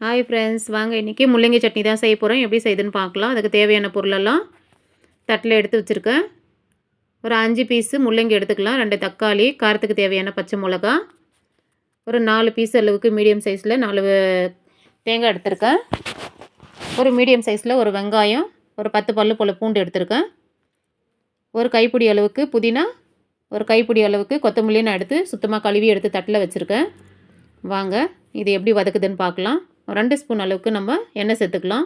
Hi friends, வாங்க இன்றைக்கி முள்ளங்கி சட்னி தான் செய்ய போகிறோம். எப்படி செய்யுதுன்னு பார்க்கலாம். அதுக்கு தேவையான பொருளெல்லாம் தட்டில் எடுத்து வச்சுருக்கேன். ஒரு 5 பீஸு முள்ளங்கி எடுத்துக்கலாம். 2 தக்காளி, காரத்துக்கு தேவையான பச்சை மிளகா, ஒரு 4 பீஸ் அளவுக்கு மீடியம் சைஸில் 4 தேங்காய் எடுத்திருக்கேன். ஒரு மீடியம் சைஸில் ஒரு வெங்காயம், ஒரு 10 பல்லு போல் பூண்டு எடுத்திருக்கேன். ஒரு கைப்பிடி அளவுக்கு புதினா, ஒரு கைப்பிடி அளவுக்கு கொத்தமல்லி நான் எடுத்து சுத்தமாக கழுவி எடுத்து தட்டில் வச்சுருக்கேன். வாங்க இது எப்படி வதக்குதுன்னு பார்க்கலாம். 2 ஸ்பூன் அளவுக்கு நம்ம எண்ணெய் சேர்த்துக்கலாம்.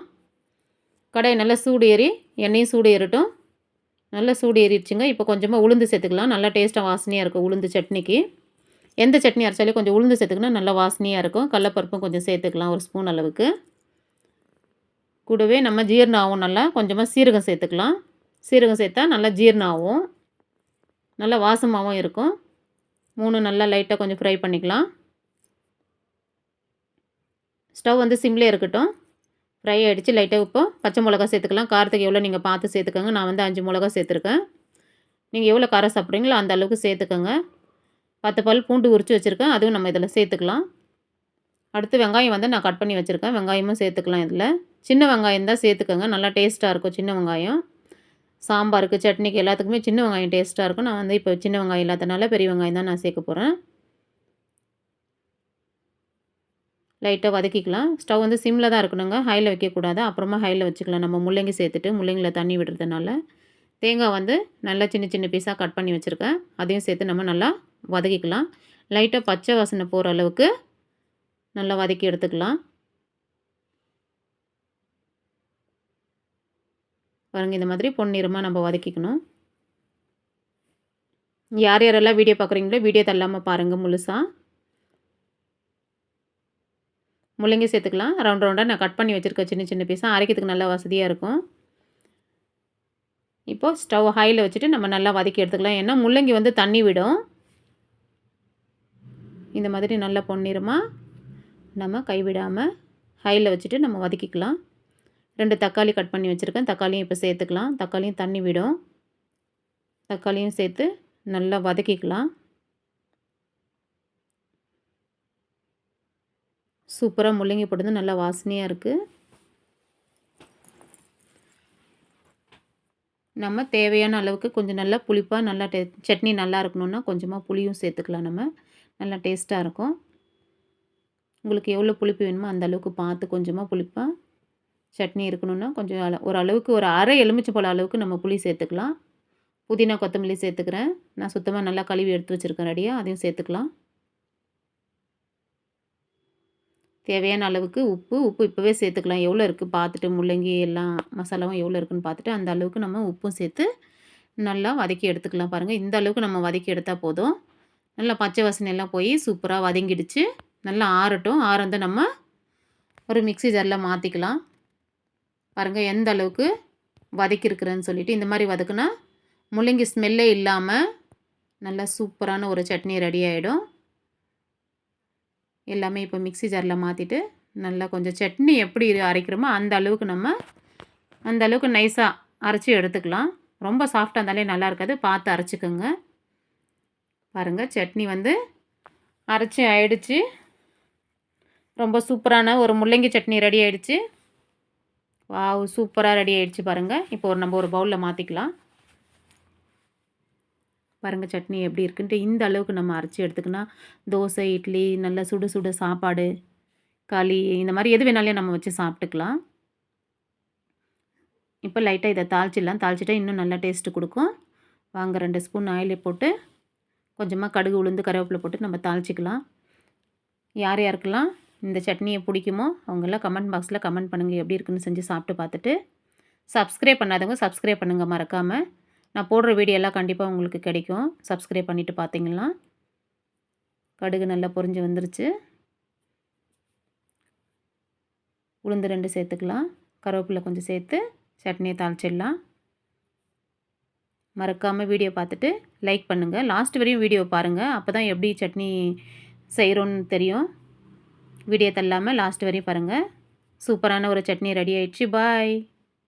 கடாய் நல்லா சூடு ஏறி எண்ணெயும் சூடு ஏறட்டும். நல்லா சூடு ஏறிடுச்சுங்க. இப்போ கொஞ்சமாக உளுந்து சேர்த்துக்கலாம். நல்லா டேஸ்ட்டாக வாசனையாக இருக்கும் உளுந்து சட்னிக்கு. எந்த சட்னி அரைச்சாலும் கொஞ்சம் உளுந்து சேர்த்துக்கணும், நல்லா வாசனையாக இருக்கும். கடலப்பருப்பும் கொஞ்சம் சேர்த்துக்கலாம், ஒரு ஸ்பூன் அளவுக்கு. கூடவே நம்ம ஜீரணம் ஆகும். நல்லா கொஞ்சமாக சீரகம் சேர்த்துக்கலாம். சீரகம் சேர்த்தா நல்லா ஜீரணம் ஆகும், நல்லா வாசமாகவும் இருக்கும். 3 நல்லா லைட்டாக கொஞ்சம் ஃப்ரை பண்ணிக்கலாம். ஸ்டவ் வந்து சிம்லே இருக்கட்டும். ஃப்ரை ஆகிடுச்சு. லைட்டாக இப்போ பச்சை மிளகா சேர்த்துக்கலாம். காரத்துக்கு எவ்வளோ நீங்கள் பார்த்து சேர்த்துக்கோங்க. நான் வந்து 5 மிளகா சேர்த்துருக்கேன். நீங்கள் எவ்வளோ காரம் சாப்பிட்றீங்களோ அந்த அளவுக்கு சேர்த்துக்கோங்க. 10 பல் பூண்டு உரித்து வச்சுருக்கேன், அதுவும் நம்ம இதில் சேர்த்துக்கலாம். அடுத்து வெங்காயம் வந்து நான் கட் பண்ணி வச்சுருக்கேன், வெங்காயமும் சேர்த்துக்கலாம். இதில் சின்ன வெங்காயம் தான் சேர்த்துக்கோங்க, நல்லா டேஸ்ட்டாக இருக்கும் சின்ன வெங்காயம். சாம்பாருக்கு, சட்னிக்கு எல்லாத்துக்குமே சின்ன வெங்காயம் டேஸ்ட்டாக இருக்கும். நான் வந்து இப்போ சின்ன வெங்காயம் இல்லாதனால பெரிய வெங்காயம் தான் நான் சேர்க்க போகிறேன். லைட்டாக வதக்கிக்கலாம். ஸ்டவ் வந்து சிம்மில் தான் இருக்கணுங்க, ஹையில் வைக்கக்கூடாது. அப்புறமா ஹையில் வச்சுக்கலாம். நம்ம முள்ளங்கி சேர்த்துட்டு முள்ளங்கியில் தண்ணி விடுறதுனால. தேங்காய் வந்து நல்லா சின்ன சின்ன பீஸாக கட் பண்ணி வச்சுருக்கேன், அதையும் சேர்த்து நம்ம நல்லா வதக்கிக்கலாம். லைட்டாக பச்சை வாசனை போகிற அளவுக்கு நல்லா வதக்கி எடுத்துக்கலாம். பாருங்கள், இந்த மாதிரி பொன்னிறமாக நம்ம வதக்கிக்கணும். யார் யாரெல்லாம் வீடியோ பார்க்குறீங்களோ வீடியோ தள்ளாமல் பாருங்கள் முழுசாக. முள்ளங்கி சேர்த்துக்கலாம். ரவுண்ட் ரவுண்டாக நான் கட் பண்ணி வச்சுருக்கேன் சின்ன சின்ன பீஸாக, அரைக்கிறதுக்கு நல்லா வசதியாக இருக்கும். இப்போது ஸ்டவ் ஹையில் வச்சுட்டு நம்ம நல்லா வதக்கி எடுத்துக்கலாம். ஏன்னா முள்ளங்கி வந்து தண்ணி விடும். இந்த மாதிரி நல்லா பொன்னிறமாக நம்ம கைவிடாமல் ஹையில் வச்சுட்டு நம்ம வதக்கிக்கலாம். 2 தக்காளி கட் பண்ணி வச்சுருக்கேன், தக்காளியும் இப்போ சேர்த்துக்கலாம். தக்காளியும் தண்ணி விடும். தக்காளியும் சேர்த்து நல்லா வதக்கிக்கலாம். சூப்பராக முள்ளங்கி போட்டது நல்லா வாசனையாக இருக்குது. நம்ம தேவையான அளவுக்கு கொஞ்சம் நல்லா புளிப்பாக நல்லா சட்னி நல்லா இருக்கணுன்னா கொஞ்சமாக புளியும் சேர்த்துக்கலாம். நம்ம நல்லா டேஸ்ட்டாக இருக்கும். உங்களுக்கு எவ்வளோ புளிப்பு வேணுமோ அந்த அளவுக்கு பார்த்து கொஞ்சமாக புளிப்பாக சட்னி இருக்கணுன்னா கொஞ்சம் ஓரளவுக்கு ஒரு அரை எலுமிச்சை அளவுக்கு நம்ம புளி சேர்த்துக்கலாம். புதினா கொத்தமல்லி சேர்த்துக்கிறேன். நான் சுத்தமாக நல்லா கழுவி எடுத்து வச்சுருக்கேன் ரெடியாக, அதையும் சேர்த்துக்கலாம். தேவையான அளவுக்கு உப்பு இப்போவே சேர்த்துக்கலாம். எவ்வளோ இருக்குது பார்த்துட்டு, முள்ளங்கி எல்லாம் மசாலாவும் எவ்வளோ இருக்குதுன்னு பார்த்துட்டு அந்த அளவுக்கு நம்ம உப்பும் சேர்த்து நல்லா வதக்கி எடுத்துக்கலாம். பாருங்கள், இந்த அளவுக்கு நம்ம வதக்கி எடுத்தால் போதும். நல்லா பச்சை வாசனை எல்லாம் போய் சூப்பராக வதங்கிடுச்சு. நல்லா ஆறட்டும். ஆறந்து நம்ம ஒரு மிக்ஸி ஜாரில் மாற்றிக்கலாம். பாருங்கள் எந்த அளவுக்கு வதக்கியிருக்கிறேன்னு சொல்லிவிட்டு. இந்த மாதிரி வதக்குனா முள்ளங்கி ஸ்மெல்லே இல்லாமல் நல்லா சூப்பரான ஒரு சட்னி ரெடி ஆகிடும். எல்லாமே இப்போ மிக்ஸி ஜாரில் மாற்றிட்டு நல்லா கொஞ்சம் சட்னி எப்படி அரைக்கிறோமோ அந்த அளவுக்கு நைஸாக அரைச்சி எடுத்துக்கலாம். ரொம்ப சாஃப்டாக இருந்தாலே நல்லா இருக்காது, பார்த்து அரைச்சிக்கோங்க. பாருங்கள், சட்னி வந்து அரைச்சி ஆயிடுச்சு. ரொம்ப சூப்பரான ஒரு முள்ளங்கி சட்னி ரெடி ஆகிடுச்சு. வாவ், சூப்பராக ரெடி ஆகிடுச்சு பாருங்கள். இப்போ நம்ம ஒரு பவுலில் மாற்றிக்கலாம். பாருங்கள் சட்னி எப்படி இருக்குன்ட்டு. இந்த அளவுக்கு நம்ம அரைச்சி எடுத்துக்கினா தோசை, இட்லி, நல்லா சுடு சுடு சாப்பாடு, களி, இந்த மாதிரி எது வேணாலும் நம்ம வச்சு சாப்பிட்டுக்கலாம். இப்போ லைட்டாக இதை தாளிச்சிடலாம். தாளிச்சிட்டா இன்னும் நல்லா டேஸ்ட்டு கொடுக்கும். வாங்க 2 ஸ்பூன் ஆயில் போட்டு கொஞ்சமாக கடுகு, உளுந்து, கருவேப்பிலை போட்டு நம்ம தாளிச்சிக்கலாம். யார் யாருக்கெல்லாம் இந்த சட்னியை பிடிக்குமோ அவங்கெல்லாம் கமெண்ட் பாக்ஸில் கமெண்ட் பண்ணுங்கள், எப்படி இருக்குன்னு செஞ்சு சாப்பிட்டு பார்த்துட்டு. சப்ஸ்கிரைப் பண்ணாதவங்க சப்ஸ்கிரைப் பண்ணுங்கள் மறக்காமல். நான் போடுற வீடியோ எல்லாம் கண்டிப்பாக உங்களுக்கு கிடைக்கும், சப்ஸ்கிரைப் பண்ணிவிட்டு பார்த்தீங்கன்னா. கடுகு நல்லா பொரிஞ்சு வந்துருச்சு. உளுந்து 2 சேர்த்துக்கலாம். கருவேப்பிலை கொஞ்சம் சேர்த்து சட்னியை தாளிச்சிடலாம். மறக்காமல் வீடியோ பார்த்துட்டு லைக் பண்ணுங்கள். லாஸ்ட் வரையும் வீடியோ பாருங்கள், அப்போ தான் எப்படி சட்னி செய்கிறோன்னு தெரியும். வீடியோ தள்ளாமல் லாஸ்ட் வரையும் பாருங்கள். சூப்பரான ஒரு சட்னி ரெடி ஆயிடுச்சு. பாய்.